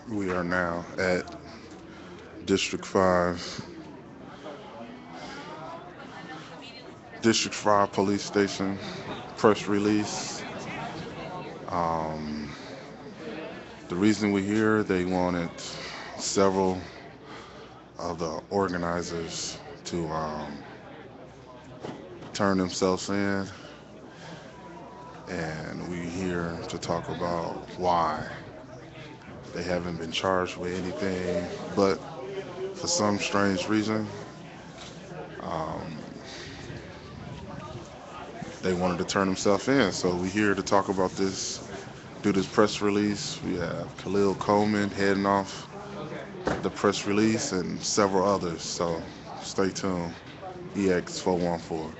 We are now at District 5, District 5 Police Station, press release. Um, the reason we're here, they wanted several of the organizers to turn themselves in, and we're here to talk about why they haven't been charged with anything, but for some strange reason, um, they wanted to turn themselves in. So we're here to talk about this, do this press release. We have Khalil Coleman heading off the press release and several others. So stay tuned. EX414.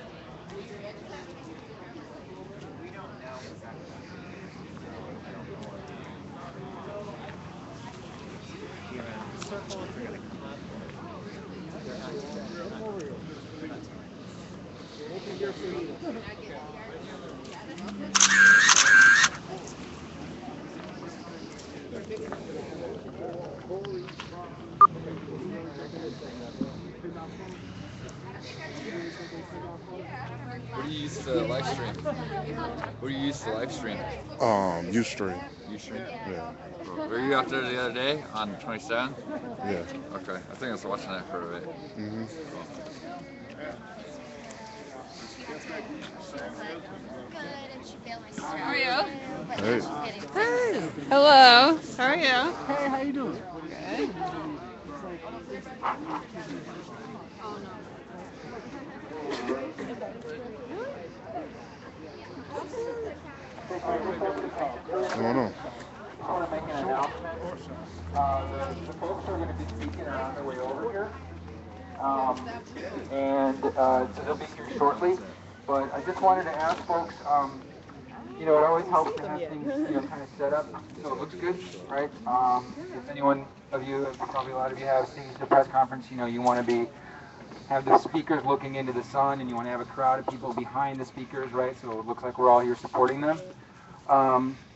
What do you use to live stream? What do you use to live stream? Ustream. Ustream? Yeah, Were you out there the other day on 27th? yeah. Okay, I think I was watching that for a bit. hmm Cool. How are you? Hey, Hey. Hello. How are you? Hey, how you doing? Good. what's going on? I want to make an announcement. The folks are going to be speaking are on their way over here. So they'll be here shortly. But I just wanted to ask folks, it always helps to have things, kind of set up so it looks good, right? If anyone of you, probably a lot of you have seen the press conference, you want to have the speakers looking into the sun and you want to have a crowd of people behind the speakers, right? So it looks like we're all here supporting them.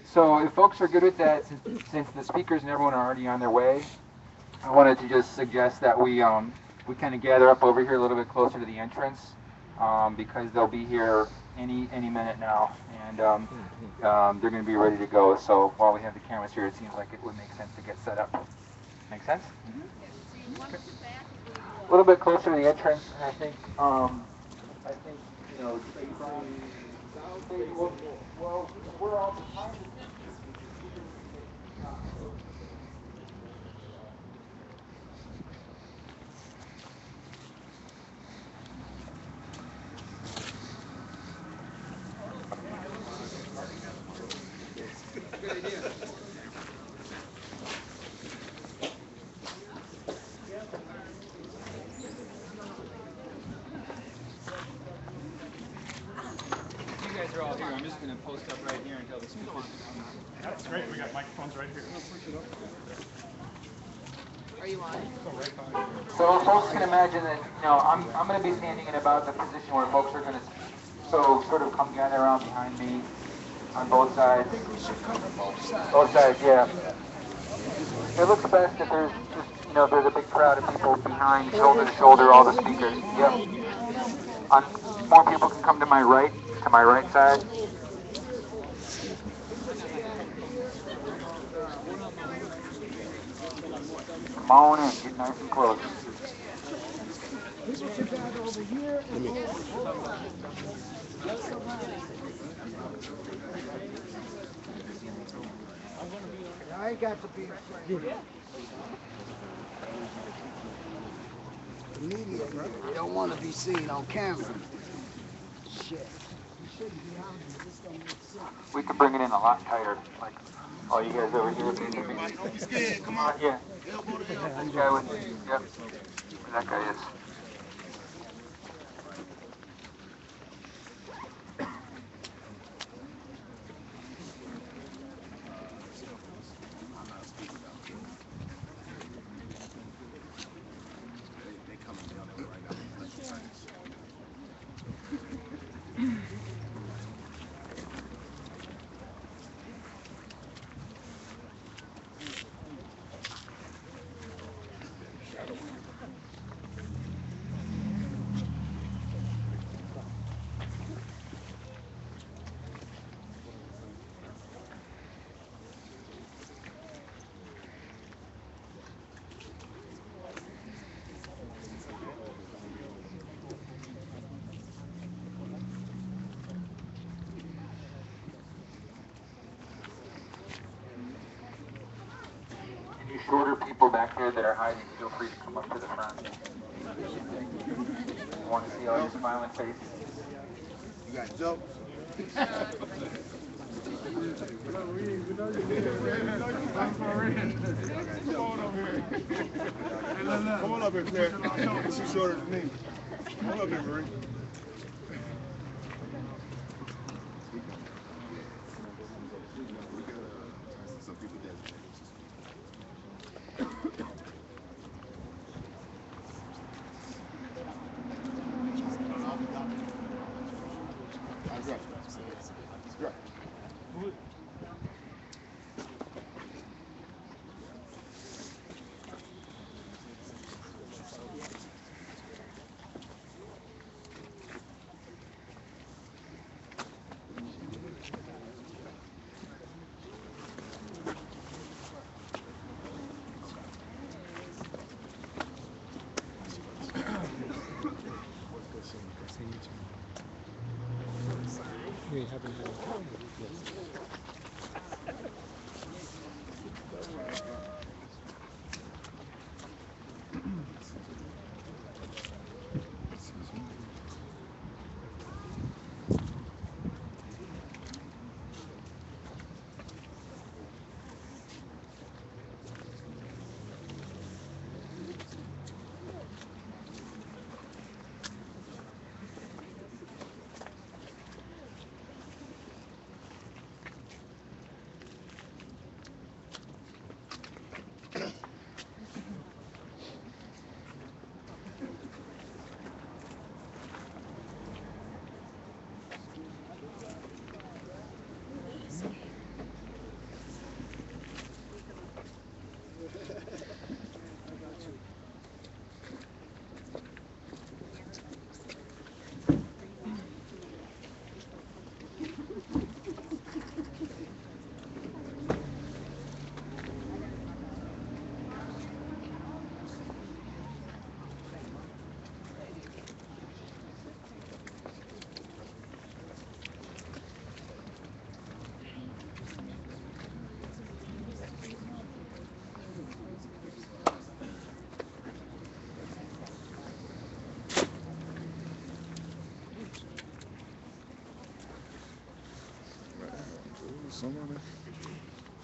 So if folks are good with that, since the speakers and everyone are already on their way, I wanted to just suggest that we kind of gather up over here a little bit closer to the entrance, because they'll be here any minute now, and they're going to be ready to go. So while we have the cameras here, it seems like it would make sense to get set up. Make sense? Okay. A little bit closer to the entrance, and I think well, we're all behind the You guys are all here. I'm just going to post up right here until the speakers come. That's great. We got microphones right here. Are you on? So folks can imagine that, I'm going to be standing in about the position where folks are going to sort of come gather around behind me on both sides. I think we should cover both sides. Both sides, yeah. It looks best if there's just, there's a big crowd of people behind, shoulder to shoulder, all the speakers. Yep. More people can come to my right side. Come on in, get nice and close. People should gather over here and over here. I ain't got to be afraid. The media, they don't want to be seen on camera. Shit. You shouldn't be out here. This don't make sense. We could bring it in a lot tighter, like all you guys over here. Don't be scared. Come on. Yeah. Elbow to elbow. This guy with, yep. That guy is. you shorter people back there that are hiding, feel free to come up to the front. I want to see all your smiling faces. You got jokes? Come on up here, Claire. She's shorter than me. Come up here, Marie. Some people that.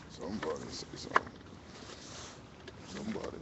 Somebody say something. Somebody.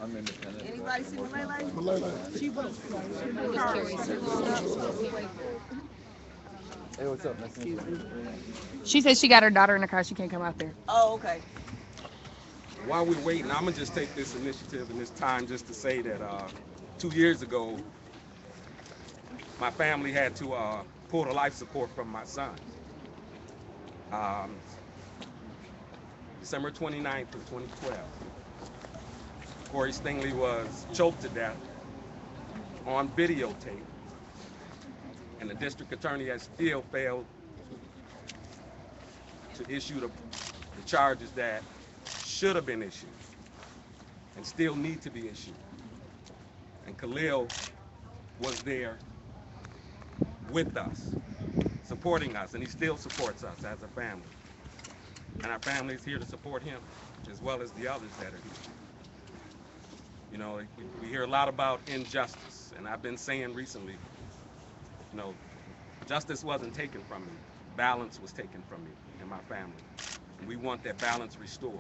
I'm independent. Anybody see Malay? Hey, what's up? Nice to meet you. She said she got her daughter in the car. She can't come out there. Oh, okay. While we're waiting, I'm gonna just take this initiative and this time just to say that 2 years ago, my family had to pull the life support from my son. Um, December 29th of 2012, Corey Stingley was choked to death on videotape, and the district attorney has still failed to issue the charges that should have been issued and still need to be issued. And Khalil was there with us, supporting us, and he still supports us as a family. And our family is here to support him, as well as the others that are here. You know, we hear a lot about injustice, and I've been saying recently, you know, justice wasn't taken from me, balance was taken from me and my family. And we want that balance restored.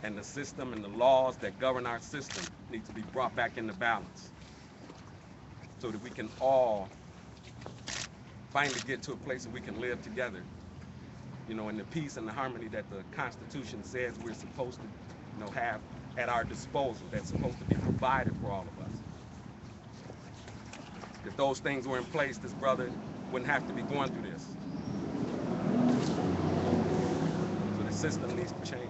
And the system and the laws that govern our system need to be brought back into balance so that we can all finally get to a place where we can live together, you know, in the peace and the harmony that the Constitution says we're supposed to, you know, have at our disposal, that's supposed to be provided for all of us. If those things were in place, this brother wouldn't have to be going through this. So the system needs to change.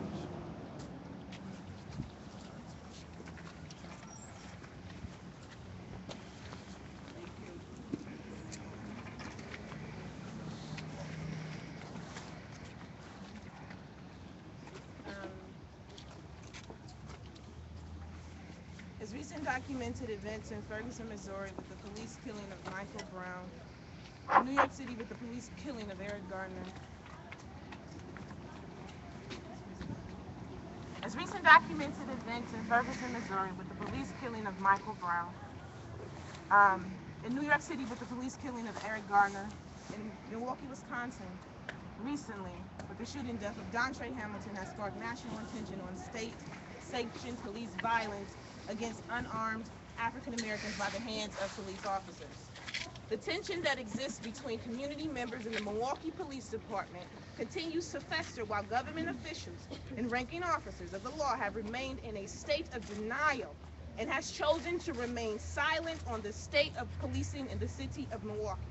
As recent documented events in Ferguson, Missouri with the police killing of Michael Brown, New York City with the police killing of Eric Gardner. As recent documented events in Ferguson, Missouri with the police killing of Michael Brown, in New York City with the police killing of Eric Gardner, in Milwaukee, Wisconsin, recently with the shooting death of Dontre Hamilton has sparked national attention on state-sanctioned police violence against unarmed African Americans by the hands of police officers. The tension that exists between community members and the Milwaukee Police Department continues to fester while government officials and ranking officers of the law have remained in a state of denial and has chosen to remain silent on the state of policing in the city of Milwaukee.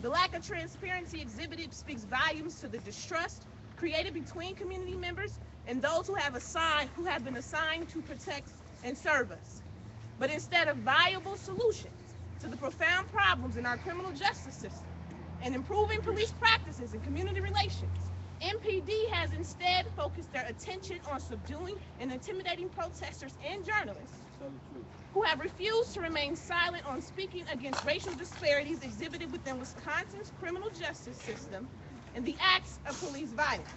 The lack of transparency exhibited speaks volumes to the distrust created between community members and those who have been assigned to protect and serve us. But instead of viable solutions to the profound problems in our criminal justice system and improving police practices and community relations, MPD has instead focused their attention on subduing and intimidating protesters and journalists who have refused to remain silent on speaking against racial disparities exhibited within Wisconsin's criminal justice system and the acts of police violence.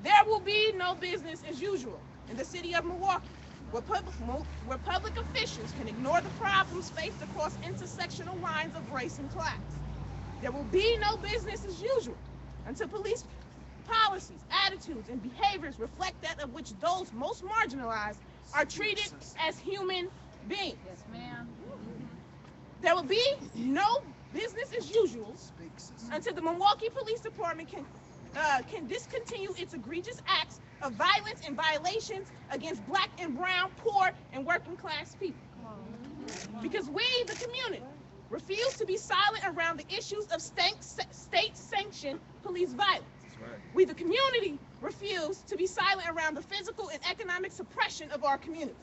There will be no business as usual in the city of Milwaukee, where public officials can ignore the problems faced across intersectional lines of race and class. There will be no business as usual until police policies, attitudes, and behaviors reflect that of which those most marginalized are treated as human beings. Yes, ma'am. There will be no business as usual until the Milwaukee Police Department can discontinue its egregious acts of violence and violations against black and brown, poor, and working class people. Because we, the community, refuse to be silent around the issues of state-sanctioned police violence. Right. We, the community, refuse to be silent around the physical and economic suppression of our community.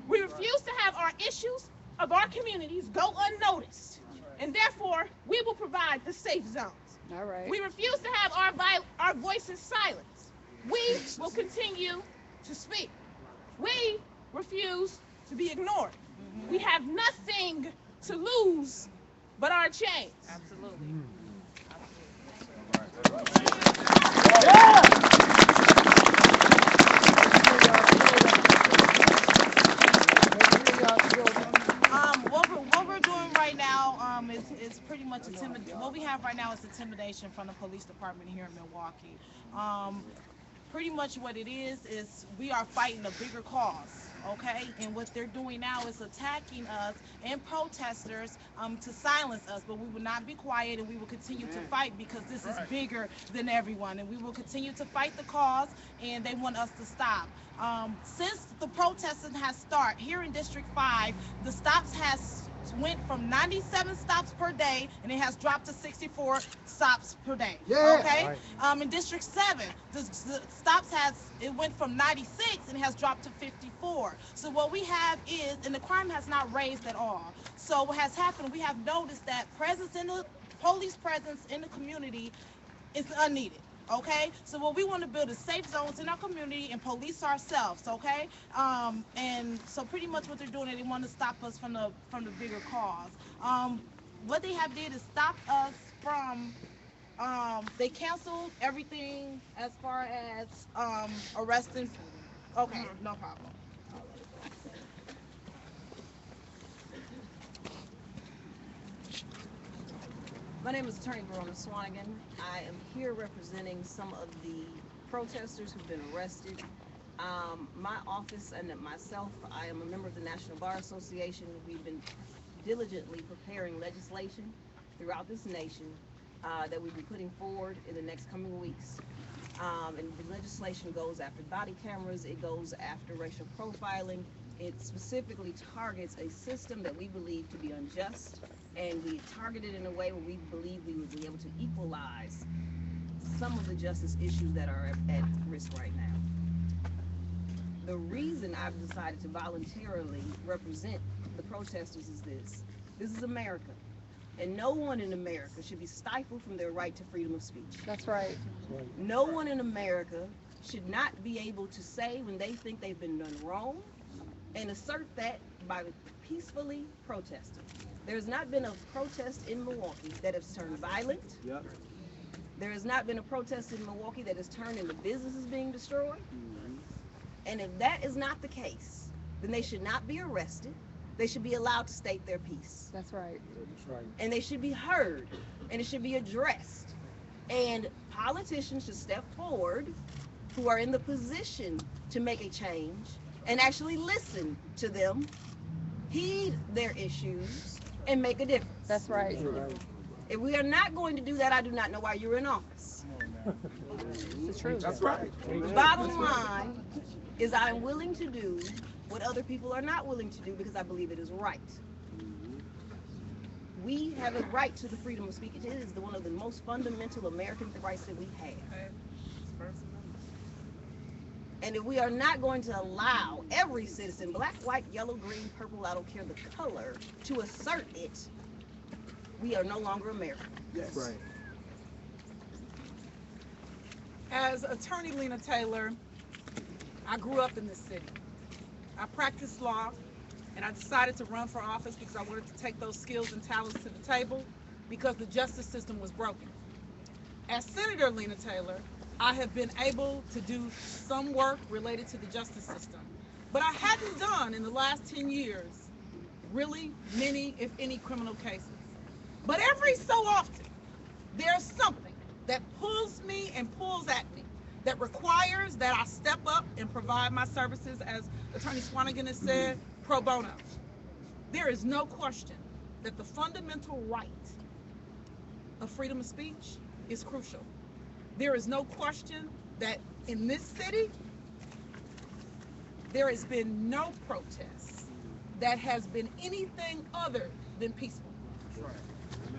We refuse to have our issues of our communities go unnoticed, and therefore we will provide the safe zones. All right. We refuse to have our voices silenced. We will continue to speak. We refuse to be ignored. We have nothing to lose but our chains. Absolutely. What we're doing right now is pretty much what we have right now is intimidation from the police department here in Milwaukee. Pretty much what it is we are fighting a bigger cause, okay? And what they're doing now is attacking us and protesters to silence us, but we will not be quiet, and we will continue to fight, because this is bigger than everyone, and we will continue to fight the cause, and they want us to stop. Since the protesting has started here in District 5, the stops has went from 97 stops per day, and it has dropped to 64 stops per day. Yeah. Okay. Right. In District 7, the stops it went from 96 and it has dropped to 54. So what we have is, and the crime has not raised at all. So what has happened, we have noticed that police presence in the community is unneeded. Okay, so what we want to build is safe zones in our community and police ourselves. Okay, and so pretty much what they're doing is they want to stop us from the bigger cause. What they have did is stop us from. They canceled everything as far as arresting. Okay, no problem. My name is Attorney Verona Swanigan. I am here representing some of the protesters who've been arrested. My office and myself, I am a member of the National Bar Association. We've been diligently preparing legislation throughout this nation that we'll be putting forward in the next coming weeks. And the legislation goes after body cameras, it goes after racial profiling. It specifically targets a system that we believe to be unjust, and we target it in a way where we believe we would be able to equalize some of the justice issues that are at risk right now. The reason I've decided to voluntarily represent the protesters is this. This is America, and no one in America should be stifled from their right to freedom of speech. That's right. No one in America should not be able to say when they think they've been done wrong and assert that by peacefully protesting. There's not been a protest in Milwaukee that has turned violent. Yep. There has not been a protest in Milwaukee that has turned into businesses being destroyed. And if that is not the case, then they should not be arrested. They should be allowed to state their piece. That's right. That's right. And they should be heard, and it should be addressed. And politicians should step forward who are in the position to make a change and actually listen to them, heed their issues, and make a difference. That's right. If we are not going to do that, I do not know why you're in office. It's the truth. That's right. Bottom line is I'm willing to do what other people are not willing to do because I believe it is right. We have a right to the freedom of speech. It is one of the most fundamental American rights that we have. And if we are not going to allow every citizen, black, white, yellow, green, purple, I don't care the color, to assert it, we are no longer American. Yes. Right. As Attorney Lena Taylor, I grew up in this city. I practiced law, and I decided to run for office because I wanted to take those skills and talents to the table because the justice system was broken. As Senator Lena Taylor, I have been able to do some work related to the justice system, but I hadn't done in the last 10 years really many, if any, criminal cases. But every so often, there's something that pulls me and pulls at me that requires that I step up and provide my services, as Attorney Swanigan has said, pro bono. There is no question that the fundamental right of freedom of speech is crucial. There is no question that in this city, there has been no protest that has been anything other than peaceful.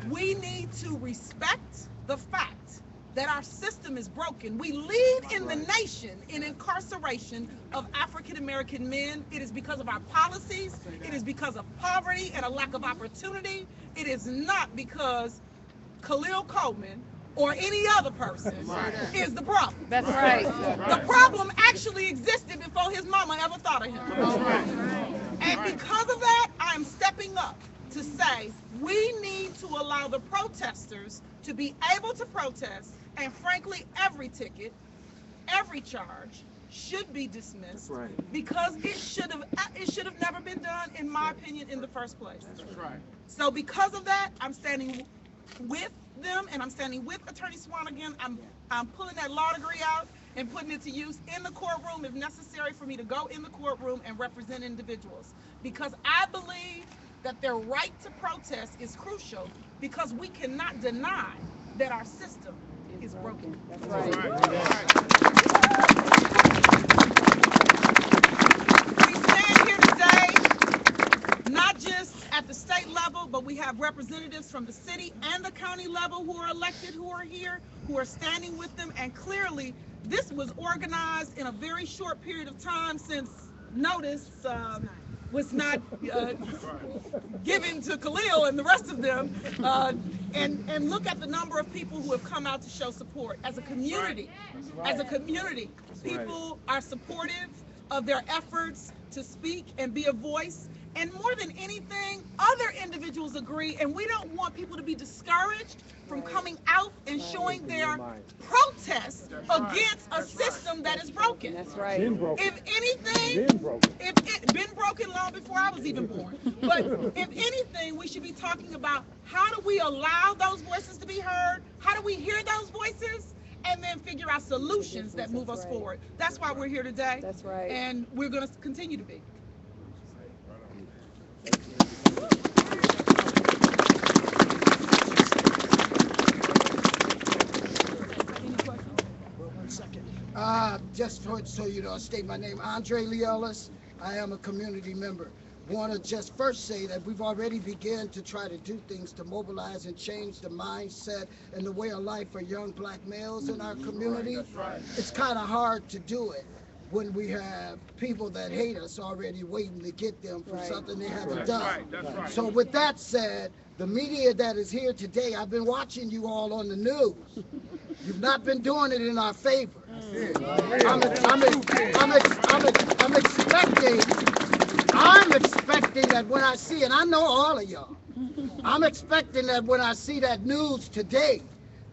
We need to respect the fact that our system is broken. We lead in the nation in incarceration of African American men. It is because of our policies. It is because of poverty and a lack of opportunity. It is not because Khalil Coleman or any other person is the problem. That's right. The problem actually existed before his mama ever thought of him. And because of that, I'm stepping up to say we need to allow the protesters to be able to protest, and frankly, every ticket, every charge should be dismissed because it should have never been done, in my opinion, in the first place. So because of that, I'm standing with them, and I'm standing with Attorney Swanigan. I'm pulling that law degree out and putting it to use in the courtroom if necessary for me to go in the courtroom and represent individuals, because I believe that their right to protest is crucial, because we cannot deny that our system is broken. That's right. We stand here today not just at the state level, but we have representatives from the city and the county level who are elected, who are here, who are standing with them. And clearly, this was organized in a very short period of time, since notice was not given to Khalil and the rest of them. And look at the number of people who have come out to show support as a community. As a community, people are supportive of their efforts to speak and be a voice. And more than anything, other individuals agree, and we don't want people to be discouraged from coming out and showing their protest against a system that is broken. That's right. If anything, if it been broken long before I was even born. But if anything, we should be talking about how do we allow those voices to be heard? How do we hear those voices? And then figure out solutions that move us forward. That's why we're here today. That's right. And we're going to continue to be. Just so you know, I'll state my name, Andre Leolis. I am a community member. Want to just first say that we've already begun to try to do things to mobilize and change the mindset and the way of life for young black males in our community. It's kind of hard to do it when we have people that hate us already waiting to get them for something they haven't done. So with that said, the media that is here today, I've been watching you all on the news. You've not been doing it in our favor. I'm expecting that when I see, and I know all of y'all, I'm expecting that when I see that news today,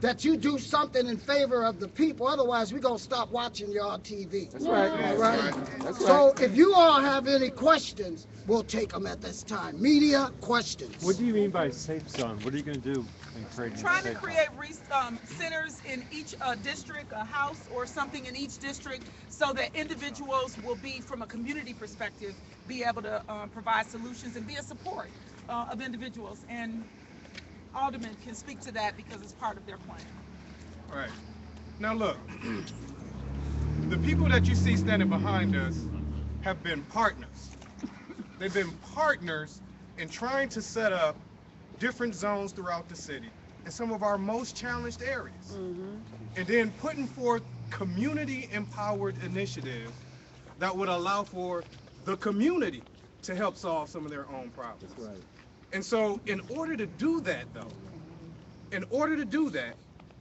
that you do something in favor of the people. Otherwise, we're going to stop watching y'all TV. That's right. All right? That's So right. if you all have any questions, we'll take them at this time. Media questions. What do you mean by safe zone? What are you going to do in creating Trying a to safe create centers in each district, a house or something in each district, so that individuals will be, from a community perspective, be able to provide solutions and be a support of individuals. And aldermen can speak to that because it's part of their plan. All right. Now look, the people that you see standing behind us have been partners. They've been partners in trying to set up different zones throughout the city in some of our most challenged areas. And then putting forth community empowered initiatives that would allow for the community to help solve some of their own problems. That's right. And so in order to do that though,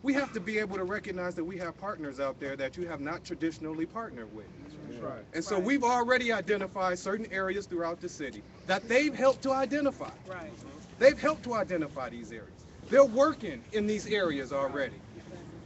we have to be able to recognize that we have partners out there that you have not traditionally partnered with. That's right. And so we've already identified certain areas throughout the city that they've helped to identify. Right. They've helped to identify these areas. They're working in these areas already.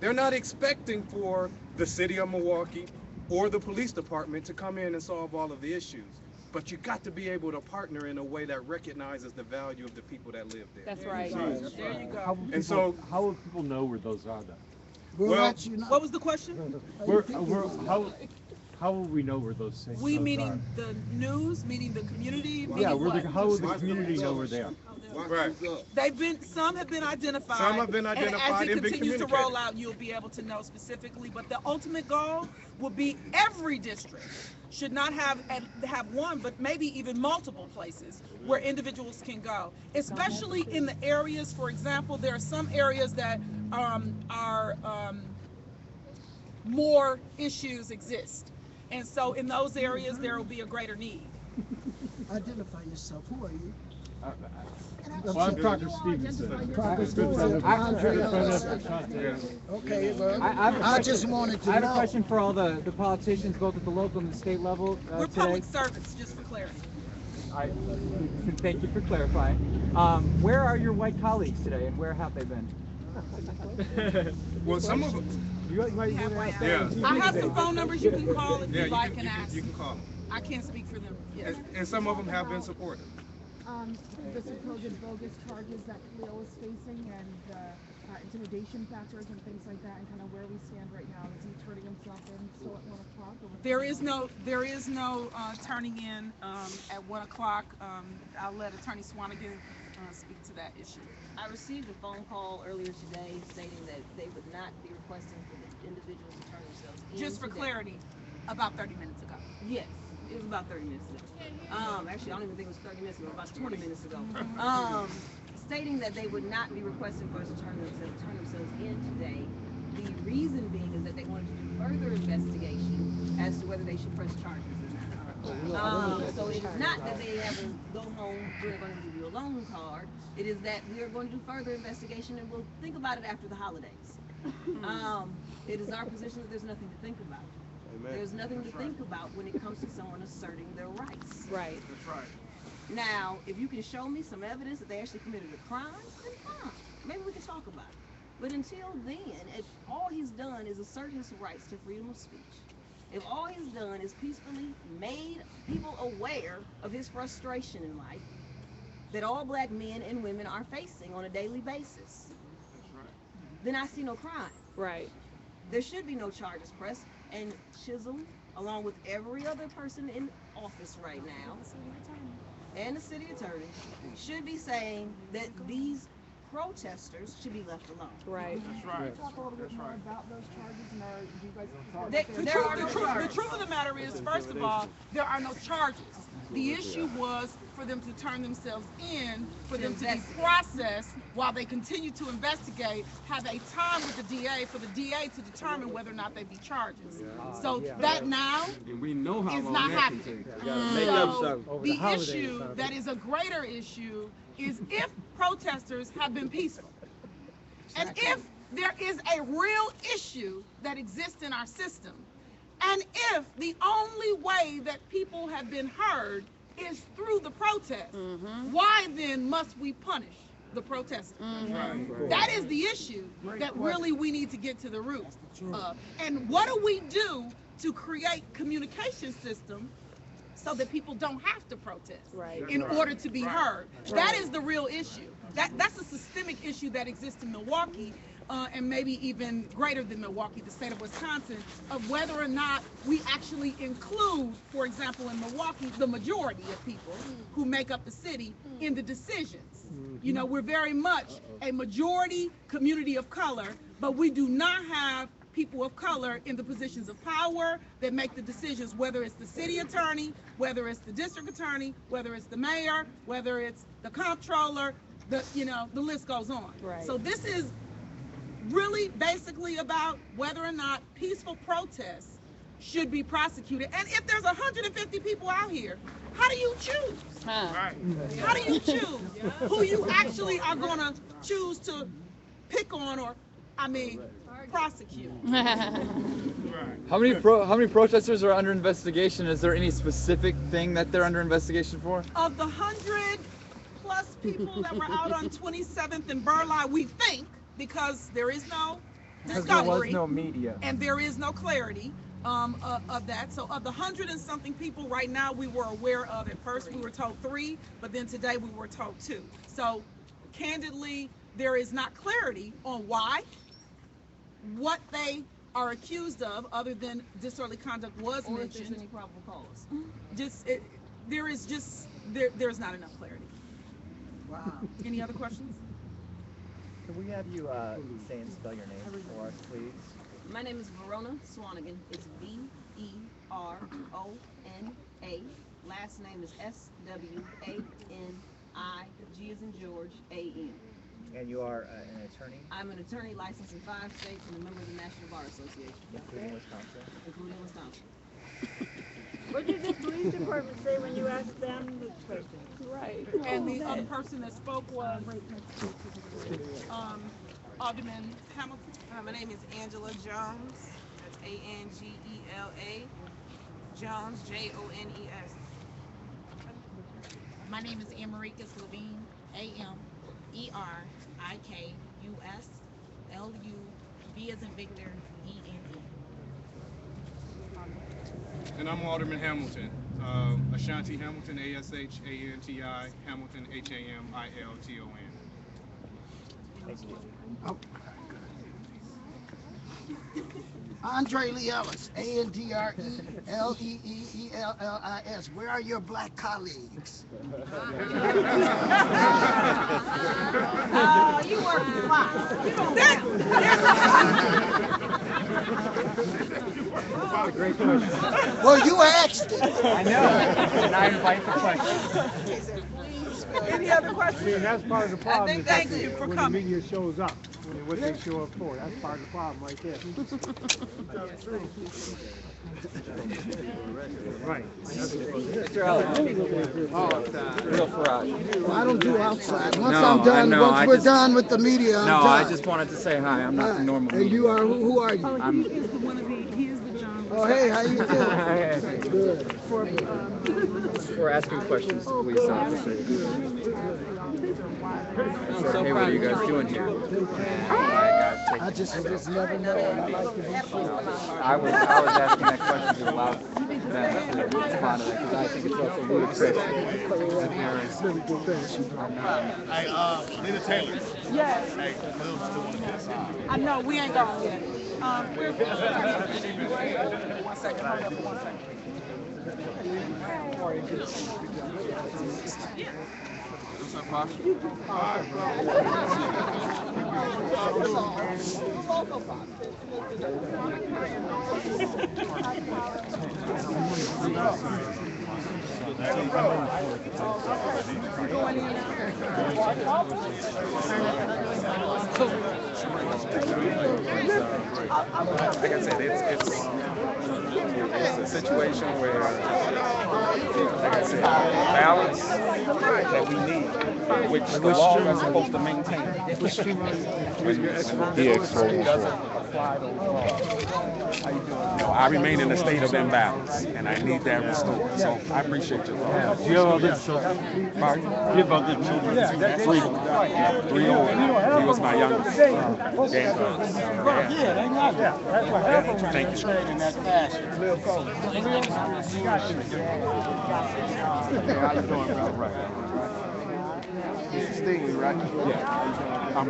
They're not expecting for the city of Milwaukee or the police department to come in and solve all of the issues. But you got to be able to partner in a way that recognizes the value of the people that live there. That's right. There you go. How will people know where those are then? We'll Well, let you know. What was the question? How will we know where those safe We zones meaning are? the news, meaning the community, meaning Yeah, what? how will the community know where they are? Right. Some have been identified. Some have been identified and and as been it continues to communicated. roll out, you'll be able to know specifically. But the ultimate goal will be every district should not have one, but maybe even multiple places where individuals can go, especially in the areas. For example, there are some areas that are more issues exist, and so in those areas there will be a greater need. Identify yourself. Who are you? Well, I'm Crocker Stevenson. Andre Ellis. Okay, well, I just wanted to I have know. a question for all the politicians, both at the local and the state level We're today. public servants, just for clarity. Thank you for clarifying. Where are your white colleagues today, and where have they been? Well, some of them. I have some phone numbers you can call if you'd like and ask. You can call them. I can't speak for them. Yes. And some of them have been supportive. The supposed bogus charges that Khalil is facing and intimidation factors and things like that, and kind of where we stand right now. Is he turning himself in still at 1 o'clock? There is no turning in at 1 o'clock. I'll let Attorney Swanigan speak to that issue. I received a phone call earlier today stating that they would not be requesting for the individuals to turn themselves in. Just for clarity, about 30 minutes ago. Yes, it was about 30 minutes ago. Actually, I don't even think it was 30 minutes ago, about 20 minutes ago. Stating that they would not be requesting for us to turn themselves in today. The reason being is that they wanted to do further investigation as to whether they should press charges or not. So it is not that they have a go home, we're going to give you a loan card. It is that we are going to do further investigation and we'll think about it after the holidays. It is our position that there's nothing to think about. Amen. There's nothing to think about when it comes to someone asserting their rights. Right. That's right. Now, if you can show me some evidence that they actually committed a crime, then fine. Maybe we can talk about it. But until then, if all he's done is assert his rights to freedom of speech, if all he's done is peacefully made people aware of his frustration in life that all black men and women are facing on a daily basis, then I see no crime. Right. There should be no charges pressed, and Chisholm, along with every other person in office right now, and the city attorney, should be saying that these protesters should be left alone. Right. That's right. Can you talk a little bit more about those charges, and do you guys? The truth of the matter is, first of all, there are no charges. The issue was for them to turn themselves in, for them to be processed while they continue to investigate, have a time with the DA for the DA to determine whether or not they be charges. So that now And we know how is long not that can happening. take. So the issue that is a greater issue is if protesters have been peaceful, and if there is a real issue that exists in our system, and if the only way that people have been heard is through the protest, why then must we punish the protesters? That is the issue that really we need to get to the root of. And what do we do to create communication system so that people don't have to protest in order to be heard? That is the real issue. That's a systemic issue that exists in Milwaukee, and maybe even greater than Milwaukee, the state of Wisconsin, of whether or not we actually include, for example, in Milwaukee, the majority of people who make up the city in the decisions. You know, we're very much a majority community of color, but we do not have people of color in the positions of power that make the decisions, whether it's the city attorney, whether it's the district attorney, whether it's the mayor, whether it's the comptroller, the list goes on. So this is really basically about whether or not peaceful protests should be prosecuted. And if there's 150 people out here, how do you choose? How do you choose who you actually are going to choose to pick on or, prosecute? How many protesters are under investigation? Is there any specific thing that they're under investigation for? Of the 100+ people that were out on 27th and Burleigh, we think, because there is no discovery, there was no media, and there is no clarity of that. So of the 100 and something people right now we were aware of, at first we were told 3, but then today we were told 2. So candidly, there is not clarity on why, what they are accused of, other than disorderly conduct was or mentioned. if there's any probable cause. There's not enough clarity. Wow. Any other questions? Can we have you say and spell your name for us, please? My name is Verona Swanigan. It's V-E Swanya. Last name is Swani. G as in George, A-N. And you are an attorney, I'm an attorney licensed in 5 states and a member of the National Bar Association, including Wisconsin. including Wisconsin. What did the police department say when you asked them the question? Right. And the other person that spoke was Alderman Hamilton. My name is Angela Jones. That's Angela. Jones, Jones. My name is Americus Levine, Americus, as in Victor, E-N-E. And I'm Alderman Hamilton, Ashanti Hamilton, A-S-H-A-N-T-I, Hamilton, Hamilton. Thank you. Andre Lee Ellis, Andreleelellis. Where are your black colleagues? Oh, you working fine. You don't That's a great question. Well, you asked it. I know. And I invite the question. Any other questions? See, and that's part of the problem. Thank you for when coming. the media shows up, what they show up for. That's part of the problem right there. Right. Mr. Ellis. Real Farage. Well, I don't do outside. Once No, I'm done, I know, once I we're just- done with the media, I'm No, done. I just wanted to say hi. I'm not the normal And media. you are, who are you? I'm He is the John. Oh, hey, how you doing? Good. We're asking questions to police officers. So, hey, what are you guys doing here? I just never know. I like to be sure. I was asking that question to allow them to respond to that because I think it's also ludicrous. Hey, Lena Taylor. Yes. Hey, Lil still want to get signed. I know, we ain't gone yet. One second, hold up 1 second. What's up, Posh? Like I said, it's a situation where, like I said, balance that we need, which the law is supposed to maintain. When it doesn't apply those laws. I remain in a state of imbalance, and I need that restored. So I appreciate you. Do you have other children? Pardon? Do you have other children? Three older. He was my youngest. Thank you. How you doing, brother? Right. This is Stingley, right? Yeah, I'm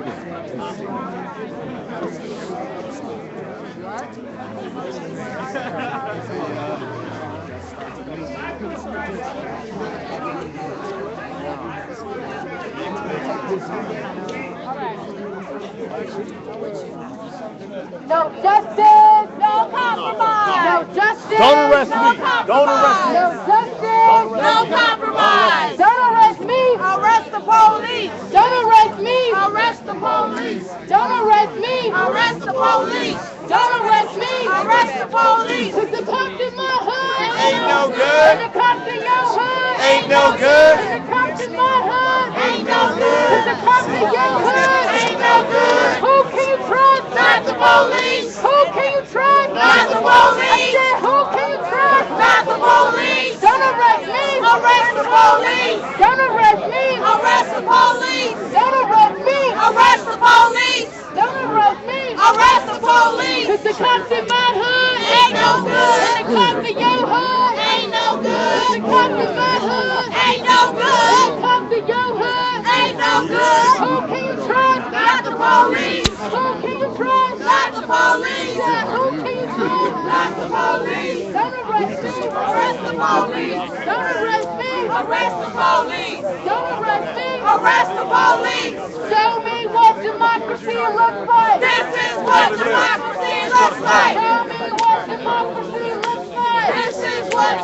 No justice, no compromise. No justice, Don't arrest no me. compromise. Don't arrest me. No justice, no compromise. Don't arrest me. Arrest the police. Don't arrest me. Arrest the police. Don't arrest me. Arrest the police. Don't arrest me. Arrest the police. Cause the cops in my hood Ain't no good. And the cops in your hood Ain't no good. And the cops in my hood ain't no good. Cause the cops in your hood ain't no good. Who can you trust? Not the police. Who can you trust? Not the police. I said, who can you trust? Not the police. Don't arrest me. Arrest the police. Don't arrest me. Arrest the police. Don't arrest me. Arrest the police. Don't arrest me. Arrest the police. Cause the cops in my hood ain't no good. And the cops in your hood ain't no good. The cops in my hood ain't no good. The cops in your hood ain't no good. Who can you trust? Not the police. Who can you trust? Not the police. Who can you trust? Not the police. Don't arrest me. Arrest the police. Don't arrest me. Arrest the police. Don't arrest me. Arrest the police. Show me what democracy looks like. This is what democracy looks like. Show me what democracy looks like. This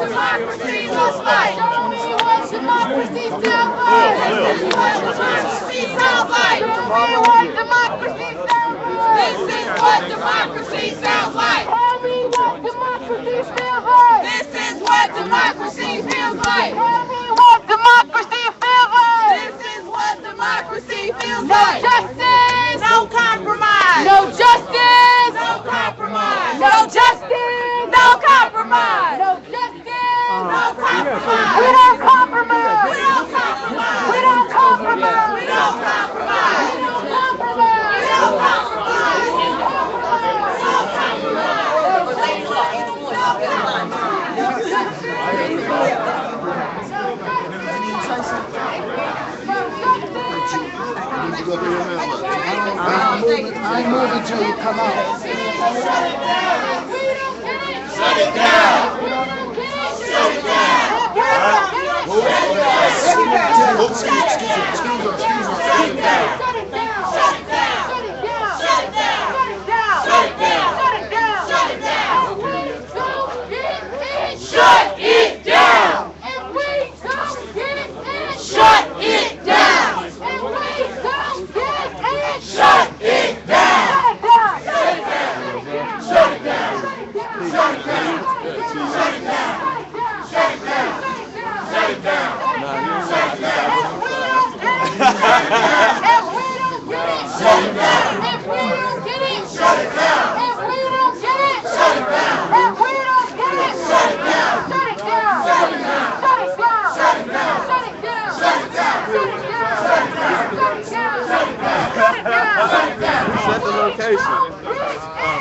democracy looks like. Show me what democracy sounds like. This is what democracy sounds like. Show me what democracy sounds like. This is what democracy sounds like. Tell me what democracy feels like. This is what democracy feels like. Tell me what democracy feels like. This is what democracy feels like. No justice. No compromise. No justice. No compromise. No justice. No compromise. No justice. No compromise. We don't compromise. We don't compromise. We don't compromise. We don't compromise. We don't compromise. We don't compromise. We don't I ain't moving till you come out. Shut it down! Shut it down! Shut it down! If we don't get it, shut it down! If we don't get it, shut it down! Shut it down! Shut it down! Shut it down! Shut it down! Shut it down! Shut it down! If we don't get it, shut it down! If we don't get it, shut it down! If we don't get it, shut it down! If we don't get it, shut it down! Shut it down! Shut it down! Shut it down! Shut it down! Shut it down! Shut it down! Shut it down! Shut it down! Shut it down! Shut it down! Shut it down! Shut it down! Set the location.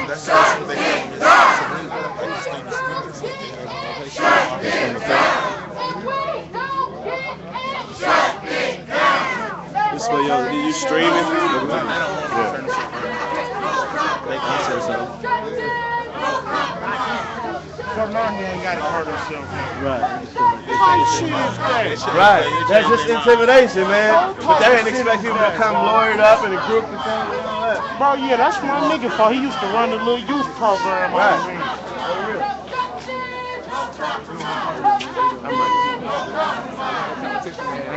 That's how they have shut it down! If we don't get it, shut it down! This way, yo, you streaming? Yeah. I said so. Come on here and gotta hurt himself. Right. Right. Right. That's just intimidation, man. But they didn't expect people to come lawyered up in a group and all that. Bro, yeah, that's my nigga fault. He used to run the little youth program. Right.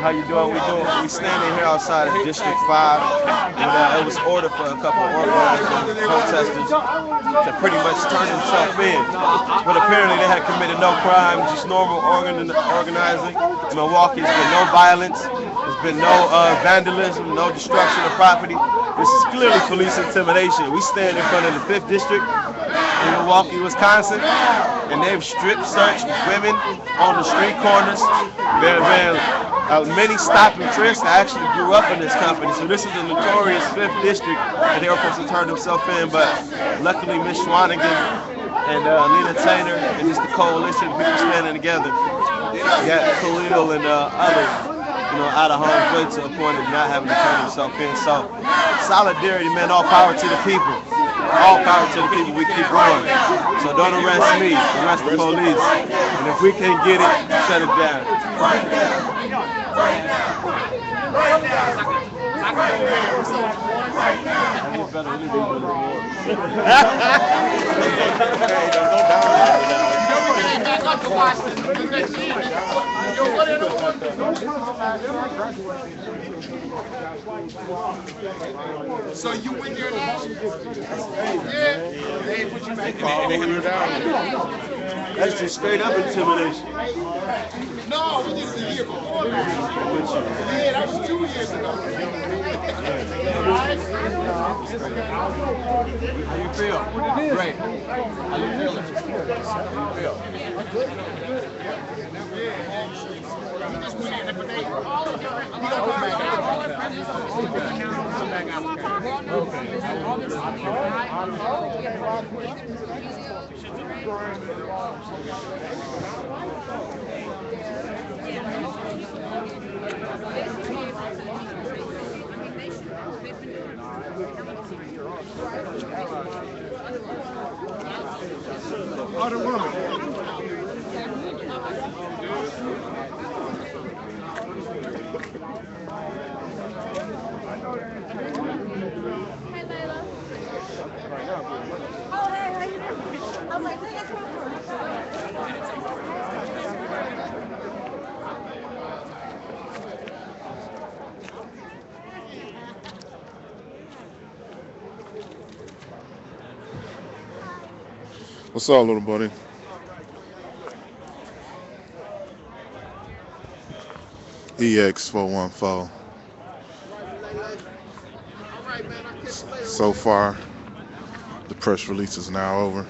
How you doing? We standing here outside of District 5. And, it was ordered for a couple of organizers, protesters, to pretty much turn themselves in. But apparently they had committed no crime, just normal organizing. In Milwaukee, there's been no violence, there's been no vandalism, no destruction of property. This is clearly police intimidation. We stand in front of the 5th District in Milwaukee, Wisconsin, and they've strip searched women on the street corners. There have been many stop and frisk. I actually grew up in this company, so this is the notorious 5th District that they were supposed to turn themselves in, but luckily Ms. Schwanigan and Lena Taylor and just the coalition of people standing together got Khalil and others, out of harm's way to a point of not having to turn themselves in. So solidarity, man, all power to the people. All power to the people, we keep going. So don't arrest me, arrest the police. And if we can't get it, shut it down. So you win your now? Yeah. They put you back in. That's just straight up intimidation. No, we just a year before that. Yeah, that was 2 years ago. How you feel? Great. How you feeling? How you feel? Other woman. Hey, Layla. Oh, hey, how you doing? I'm like, hey, that's my What's up, little buddy? EX414. So far, the press release is now over.